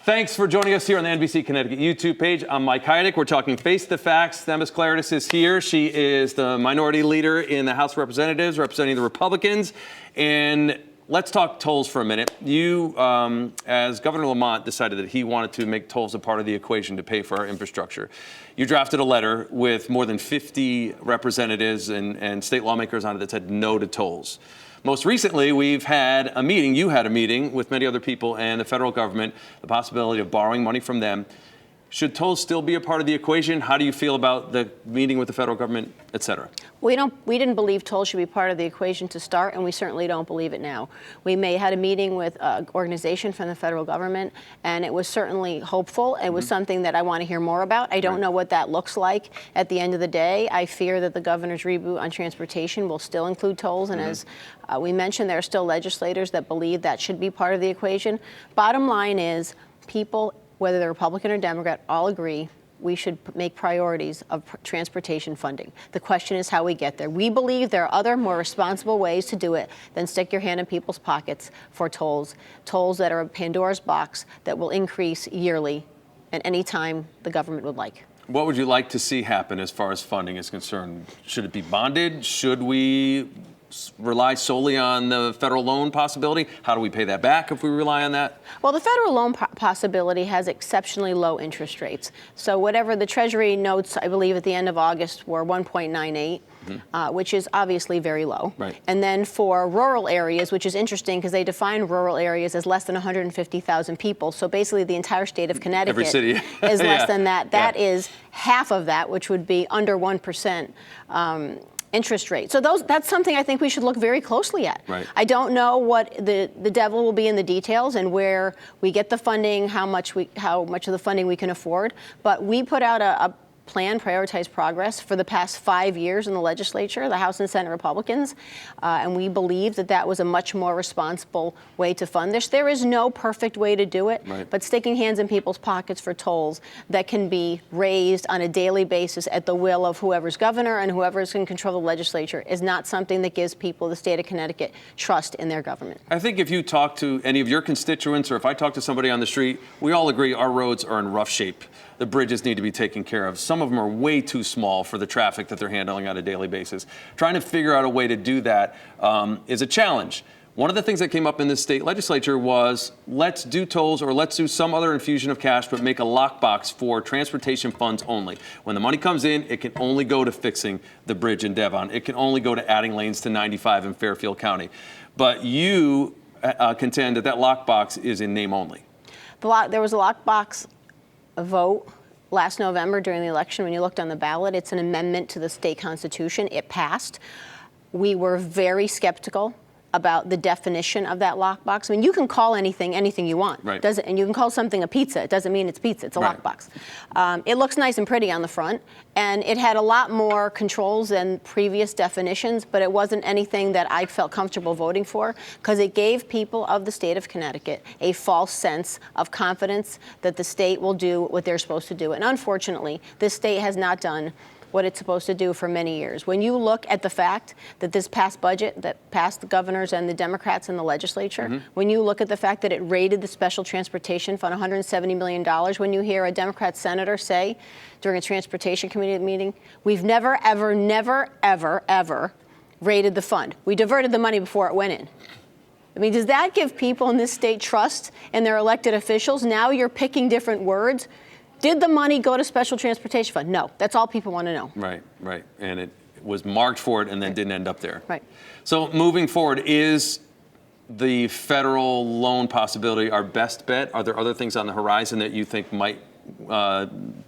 Thanks for joining us here on the NBC Connecticut YouTube page. I'm Mike Heidick. We're talking Face the Facts. Themis Klarides is here. She is the minority leader in the House of Representatives, representing the Republicans. And let's talk tolls for a minute. You, as Governor Lamont decided that he wanted to make tolls a part of the equation to pay for our infrastructure. You drafted a letter with more than 50 representatives and state lawmakers on it that said no to tolls. Most recently, we've had a meeting, you had a meeting with many other people and the federal government, the possibility of borrowing money from them. Should tolls still be a part of the equation? How do you feel about the meeting with the federal government, et cetera? We didn't believe tolls should be part of the equation to start, and we certainly don't believe it now. We had a meeting with an organization from the federal government, and it was certainly hopeful. It was something that I want to hear more about. I don't know what that looks like at the end of the day. I fear that the governor's reboot on transportation will still include tolls, and as we mentioned, there are still legislators that believe that should be part of the equation. Bottom line is, people, whether they're Republican or Democrat, all agree we should make priorities of transportation funding. The question is how we get there. We believe there are other more responsible ways to do it than stick your hand in people's pockets for tolls that are a Pandora's box that will increase yearly at any time the government would like. What would you like to see happen as far as funding is concerned? Should it be bonded? Should we rely solely on the federal loan possibility? How do we pay that back if we rely on that? Well, the federal loan possibility has exceptionally low interest rates. So whatever the Treasury notes, I believe at the end of August, were 1.98, which is obviously very low. Right. And then for rural areas, which is interesting because they define rural areas as less than 150,000 people. So basically the entire state of Connecticut Every city. is less than that. That is half of that, which would be under 1%. Interest rate. So that's something I think we should look very closely at. Right. I don't know what the devil will be in the details and where we get the funding, how much of the funding we can afford. But we put out a plan, Prioritize Progress, for the past 5 years in the legislature, the House and Senate Republicans, and we believe that that was a much more responsible way to fund this. There is no perfect way to do it, but sticking hands in people's pockets for tolls that can be raised on a daily basis at the will of whoever's governor and whoever's in control of the legislature is not something that gives people, the state of Connecticut, trust in their government. I think if you talk to any of your constituents or if I talk to somebody on the street, we all agree our roads are in rough shape. The bridges need to be taken care of. Some of them are way too small for the traffic that they're handling on a daily basis. Trying to figure out a way to do that is a challenge. One of the things that came up in the state legislature was let's do tolls or let's do some other infusion of cash, but make a lockbox for transportation funds only. When the money comes in, it can only go to fixing the bridge in Devon. It can only go to adding lanes to 95 in Fairfield County. But you contend that that lockbox is in name only. There was a lockbox vote last November during the election. When you looked on the ballot, it's an amendment to the state constitution. It passed. We were very skeptical about the definition of that lockbox. I mean, you can call anything you want. Right. And you can call something a pizza. It doesn't mean it's pizza. It's a lockbox. It looks nice and pretty on the front, and it had a lot more controls than previous definitions, but it wasn't anything that I felt comfortable voting for because it gave people of the state of Connecticut a false sense of confidence that the state will do what they're supposed to do. And unfortunately, this state has not done what it's supposed to do for many years. When you look at the fact that this past budget that passed the governors and the Democrats in the legislature, when you look at the fact that it raided the Special Transportation Fund $170 million, when you hear a Democrat senator say during a Transportation Committee meeting, we've never, ever, never, ever, ever raided the fund. We diverted the money before it went in. I mean, does that give people in this state trust in their elected officials? Now you're picking different words. Did the money go to Special Transportation Fund? No. That's all people want to know. Right. And it was marked for it and then didn't end up there. Right. So moving forward, is the federal loan possibility our best bet? Are there other things on the horizon that you think might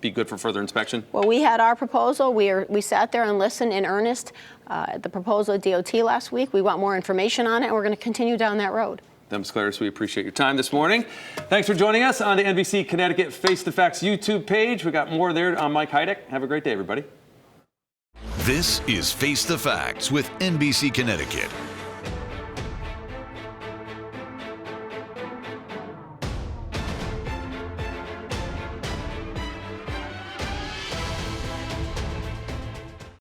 be good for further inspection? Well, we had our proposal. We sat there and listened in earnest at the proposal at DOT last week. We want more information on it, and we're going to continue down that road. Themis Klarides, we appreciate your time this morning. Thanks for joining us on the NBC Connecticut Face the Facts YouTube page. We got more there. I'm Mike Heidick. Have a great day, everybody. This is Face the Facts with NBC Connecticut.